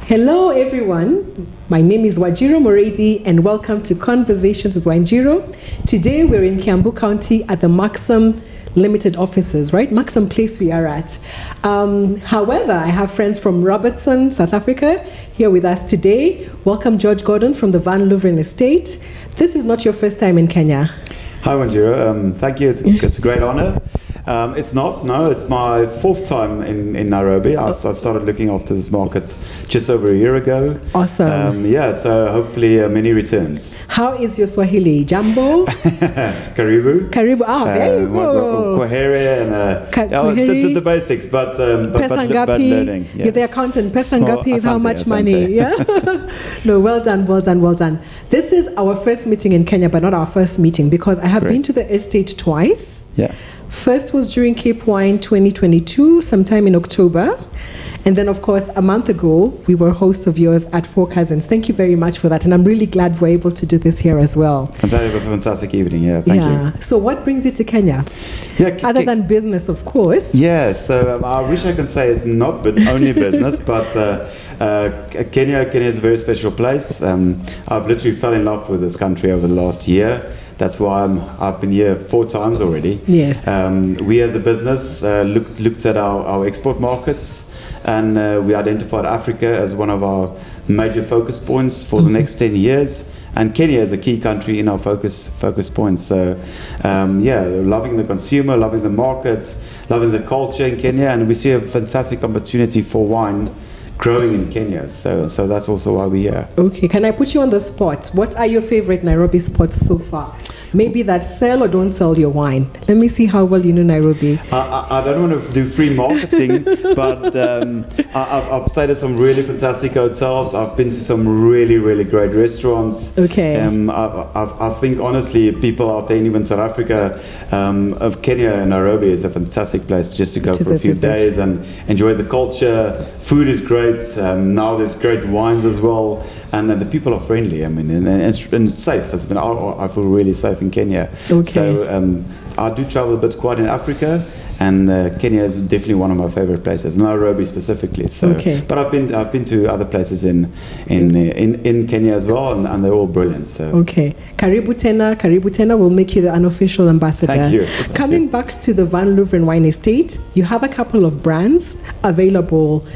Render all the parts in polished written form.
Hello everyone, my name is Wanjiru Mureithi and welcome to Conversations with WINENJIRU. Today we're in Kiambu County at the Maxim Limited offices, right? Maxim Place we are at. However, I have friends from Robertson, South Africa here with us today. Welcome George Gordon from the Van Loveren estate. This is not your first time in Kenya. Hi Wanjiru, thank you, it's a great honor. It's my fourth time in Nairobi. I started looking after this market just over a year ago. Awesome. So hopefully many returns. How is your Swahili? Jambo? Karibu. There you go. Kwahere and the basics, but learning. Yes. You're the accountant. Pesangapi is how much money? Yeah. No, well done. This is our first meeting in Kenya, but not our first meeting because I have been to the estate twice. Yeah. First was during Cape Wine 2022, sometime in October. And then, of course, a month ago, we were hosts of yours at Four Cousins. Thank you very much for that. And I'm really glad we're able to do this here as well. It was a fantastic evening. Yeah, thank you. So what brings you to Kenya? Other than business, of course. Yeah, so I wish I could say it's not only business, but Kenya is a very special place. I've literally fell in love with this country over the last year. That's why I've been here 4 times already. Yes. We as a business looked at our export markets, and we identified Africa as one of our major focus points for the next 10 years. And Kenya is a key country in our focus points. So, loving the consumer, loving the market, loving the culture in Kenya, and we see a fantastic opportunity for wine growing in Kenya, so that's also why we're here. Okay, can I put you on the spot? What are your favorite Nairobi spots so far? Maybe that sell or don't sell your wine. Let me see how well you know Nairobi. I don't want to do free marketing, but I've stayed at some really fantastic hotels. I've been to some really, really great restaurants. Okay. I think honestly, people out there, even South Africa, of Kenya and Nairobi is a fantastic place just to go for a few days and enjoy the culture. Food is great. Now there's great wines as well, and the people are friendly. I mean, and safe. I feel really safe in Kenya. Okay. So I do travel a bit quite in Africa, and Kenya is definitely one of my favorite places. Nairobi specifically. So, but I've been to other places in Kenya as well, and they're all brilliant. So. Okay, Karibu Tena will make you the unofficial ambassador. Thank you. Coming back to the Van Loveren Wine Estate, you have a couple of brands available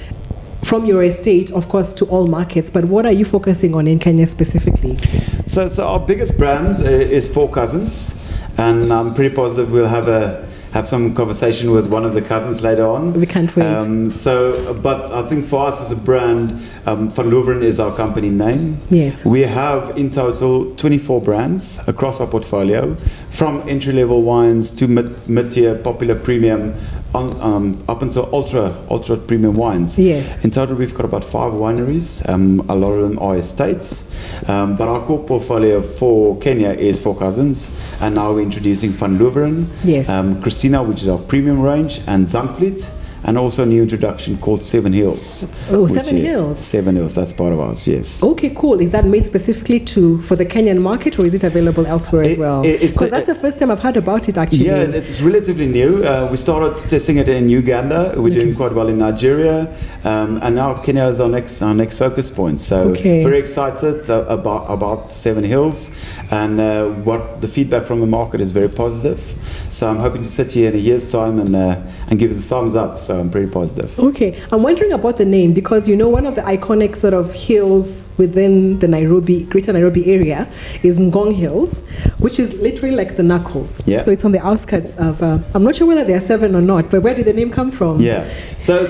from your estate, of course, to all markets, but what are you focusing on in Kenya specifically? So our biggest brand is Four Cousins, and I'm pretty positive we'll have some conversation with one of the cousins later on. We can't wait. But I think for us as a brand, Van Loveren is our company name. Yes. We have in total 24 brands across our portfolio, from entry-level wines to mid-tier, popular, premium, up until ultra premium wines. Yes. In total, we've got about 5 wineries. A lot of them are estates. But our core portfolio for Kenya is Four Cousins, and now we're introducing Van Loveren. Yes. Christina, which is our premium range, and Zandvliet, and also a new introduction called Seven Hills. Oh, Seven Hills. Seven Hills, that's part of ours, yes. Okay, cool. Is that made specifically for the Kenyan market, or is it available elsewhere as well? Because that's the first time I've heard about it, actually. Yeah, it's relatively new. We started testing it in Uganda. We're doing quite well in Nigeria, and now Kenya is our next focus point. So very excited about Seven Hills, and what the feedback from the market is very positive. So I'm hoping to sit here in a year's time and give it the thumbs up. So I'm pretty positive. Okay, I'm wondering about the name because one of the iconic sort of hills within the Greater Nairobi area is Ngong Hills, which is literally like the knuckles. Yeah. So it's on the outskirts of. I'm not sure whether they are 7 or not, but where did the name come from? Yeah. So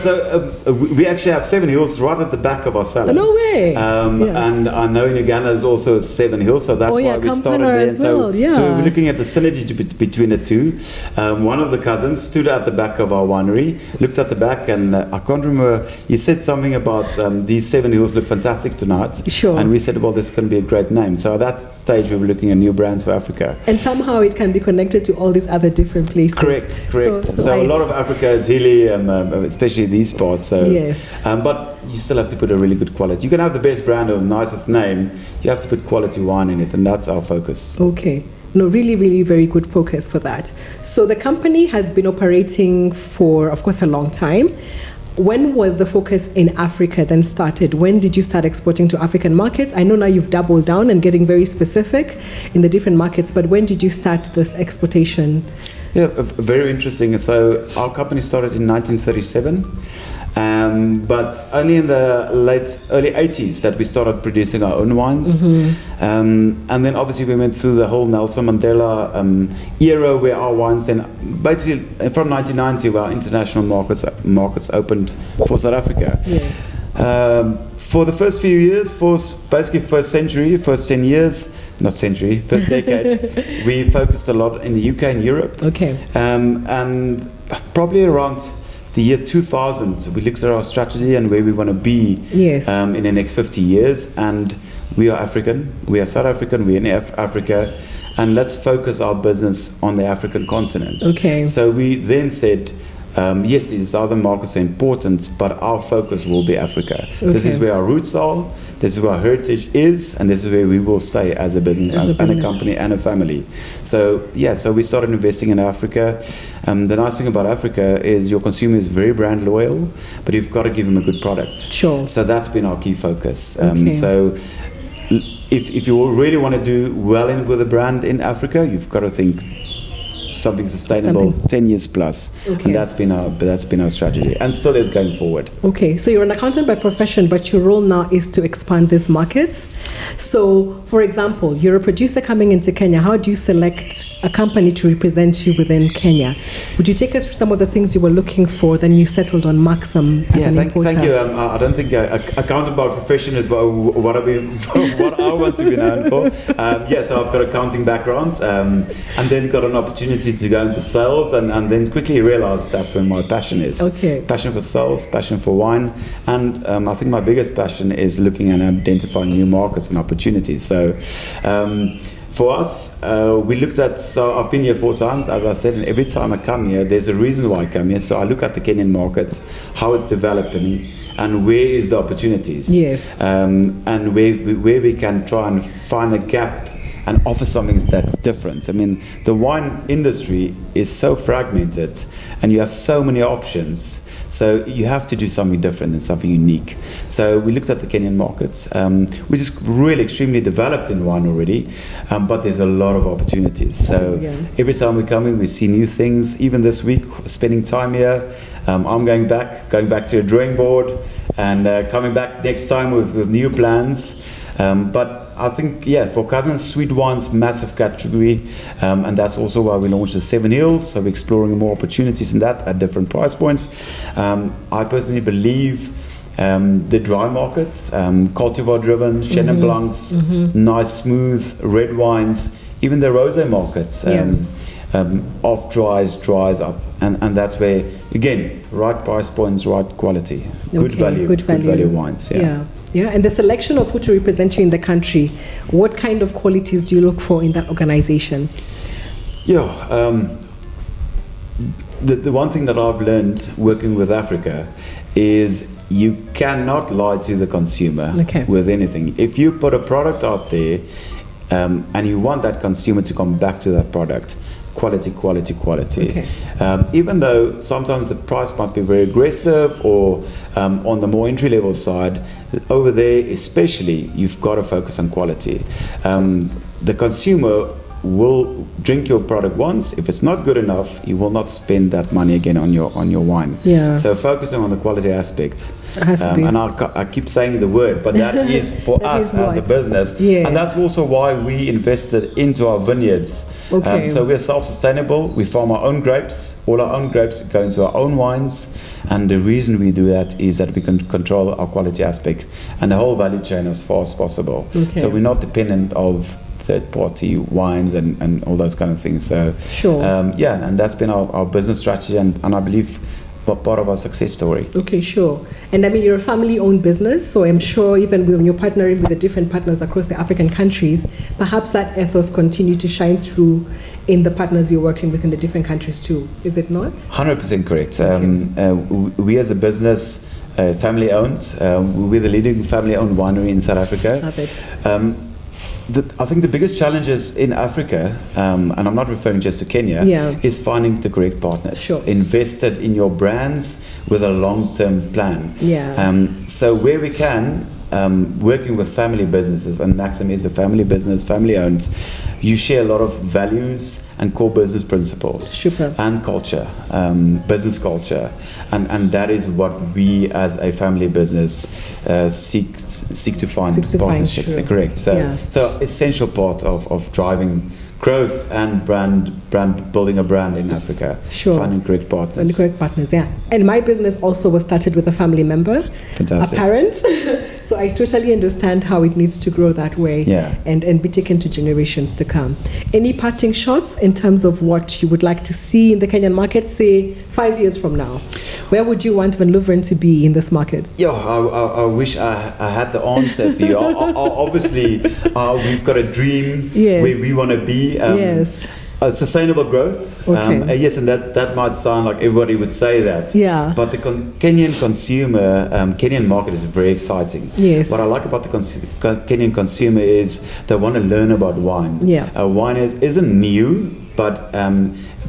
we actually have 7 hills right at the back of our cellar. No way. And I know in Uganda there's also 7 hills, so that's why we started there. So we're looking at the synergy between the two. One of the cousins stood at the back of our winery, looked at the back, and I can't remember, you said something about these 7 hills look fantastic tonight. Sure. And we said, well, this can be a great name. So at that stage we were looking at new brands for Africa. And somehow it can be connected to all these other different places. Correct. So a lot of Africa is hilly, especially these parts. So, yes. But you still have to put a really good quality. You can have the best brand or nicest name, you have to put quality wine in it, and that's our focus. Okay. No, really, really very good focus for that. So the company has been operating for, of course, a long time. when was the focus in Africa then started? When did you start exporting to African markets? I know now you've doubled down and getting very specific in the different markets, but when did you start this exportation? Yeah, very interesting. So our company started in 1937. But only in the early 80s that we started producing our own wines. And then obviously we went through the whole Nelson Mandela era where our wines then, basically from 1990, where our international markets opened for South Africa. Yes. For the first few years, basically first 10 years, not century, first decade, we focused a lot in the UK and Europe. Okay. And probably around the year 2000, we looked at our strategy and where we want to be in the next 50 years. And we are African, we are South African, we're in Africa, and let's focus our business on the African continent. Okay. So we then said, yes, these other markets are important, but our focus will be Africa. Okay. This is where our roots are, this is where our heritage is, and this is where we will stay as a business, and a company and a family. So we started investing in Africa. The nice thing about Africa is your consumer is very brand loyal, but you've got to give them a good product. Sure. So that's been our key focus. So if you really want to do well with a brand in Africa, you've got to think something sustainable, 10 years plus. Okay. And that's been our strategy, and still is going forward. Okay, so you're an accountant by profession, but your role now is to expand these markets. So, for example, you're a producer coming into Kenya. How do you select a company to represent you within Kenya? Would you take us through some of the things you were looking for, then you settled on Maxim as an importer? Thank you. I don't think accountant by profession is what I want to be known for. So I've got accounting backgrounds, and then got an opportunity to go into sales, and then quickly realized that's where my passion is. Okay. Passion for sales, passion for wine, and I think my biggest passion is looking and identifying new markets and opportunities. So for us, we looked at, so I've been here 4 times, as I said, and every time I come here, there's a reason why I come here. So I look at the Kenyan market, how it's developing, and where is the opportunities. Yes. And where we can try and find a gap and offer something that's different. I mean, the wine industry is so fragmented, and you have so many options. So you have to do something different and something unique. So we looked at the Kenyan markets, which is really extremely developed in wine already, but there's a lot of opportunities. So every time we come in, we see new things. Even this week, spending time here, I'm going back to a drawing board, and coming back next time with new plans. But I think, for cousins, sweet wines, massive category, and that's also why we launched the 7 Hills. So we're exploring more opportunities in that at different price points. I personally believe the dry markets, cultivar driven, Chenin Blancs, nice smooth red wines, even the rosé markets, off dries up, and that's where, again, right price points, right quality, good value wines. Yeah, and the selection of who to represent you in the country, what kind of qualities do you look for in that organization? The one thing that I've learned working with Africa is you cannot lie to the consumer with anything. If you put a product out there and you want that consumer to come back to that product, quality. Even though sometimes the price might be very aggressive, or on the more entry level side, over there especially, you've got to focus on quality. The consumer will drink your product once. If it's not good enough, you will not spend that money again on your wine. So focusing on the quality aspect. And I keep saying the word, but that is for us as a business. And that's also why we invested into our vineyards. So we're self-sustainable. We farm our own grapes. All our own grapes go into our own wines. And the reason we do that is that we can control our quality aspect and the whole value chain as far as possible. So we're not dependent of third-party wines and all those kind of things. So and that's been our business strategy, and I believe part of our success story. Okay, sure. And I mean, you're a family-owned business, so I'm sure even when you're partnering with the different partners across the African countries, perhaps that ethos continue to shine through in the partners you're working with in the different countries too. Is it not? 100% correct. We as a business, family-owned, we're the leading family-owned winery in South Africa. Love it. I think the biggest challenges in Africa, and I'm not referring just to Kenya, is finding the correct partners. Sure. Invested in your brands with a long-term plan. So where we can, working with family businesses, and Maxim is a family business, family-owned, you share a lot of values and core business principles. Super. And culture, business culture, and that is what we as a family business seek to find partnerships. Correct. So essential part of driving growth and brand building a brand in Africa. Sure. Finding correct partners. Finding correct partners, yeah. And my business also was started with a family member. Fantastic. A parent. So I totally understand how it needs to grow that way. And be taken to generations to come. Any parting shots in terms of what you would like to see in the Kenyan market, say 5 years from now? Where would you want Loveren to be in this market? I wish I had the answer for you. Obviously, we've got a dream where we want to be. Sustainable growth. Yes, and that might sound like everybody would say that. But the Kenyan consumer, Kenyan market is very exciting. What I like about the Kenyan consumer is they want to learn about wine. Wine isn't new, but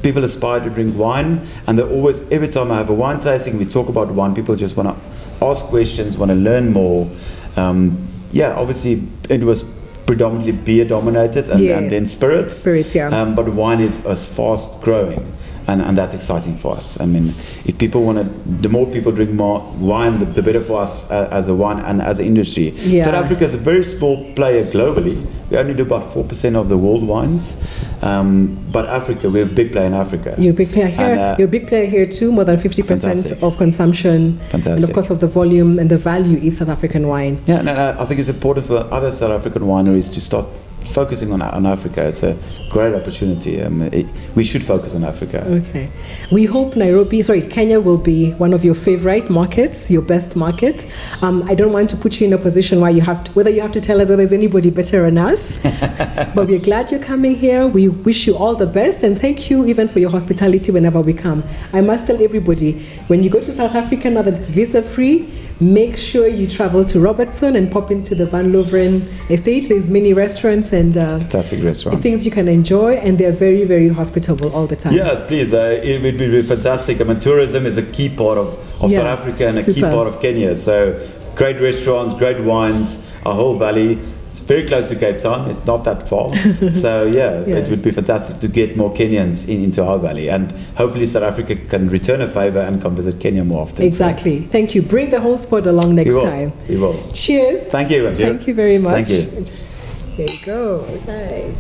people aspire to drink wine, and they always, every time I have a wine tasting, we talk about wine, people just want to ask questions, want to learn more. Obviously it was predominantly beer dominated and then spirits. But wine is fast growing, and that's exciting for us. I mean, if people the more people drink more wine, the better for us as a wine and as an industry. South Africa is a very small player globally. We only do about 4% of the world wines. But Africa, we're a big player in Africa. You're a big player here. You're a big player here too. More than 50% of consumption. And of course of the volume and the value is South African wine. I think it's important for other South African wineries to start focusing on Africa. It's a great opportunity. We should focus on Africa. Okay. We hope Kenya will be one of your favorite markets, your best market. I don't want to put you in a position where whether you have to tell us whether there's anybody better than us. But we're glad you're coming here. We wish you all the best, and thank you even for your hospitality whenever we come. I must tell everybody, when you go to South Africa, now that it's visa-free, make sure you travel to Robertson and pop into the Van Loveren estate. There's many restaurants and fantastic restaurants, things you can enjoy, and they're very, very hospitable all the time. Yes, please. It would be fantastic. I mean, tourism is a key part of South Africa and a key part of Kenya. So great restaurants, great wines, a whole valley. It's very close to Cape Town. It's not that far. So it would be fantastic to get more Kenyans into our valley, and hopefully South Africa can return a favor and come visit Kenya more often. Exactly. So. Thank you. Bring the whole squad along next time. We will. Cheers. Thank you, Angie. Thank you very much. Thank you. There you go. Okay.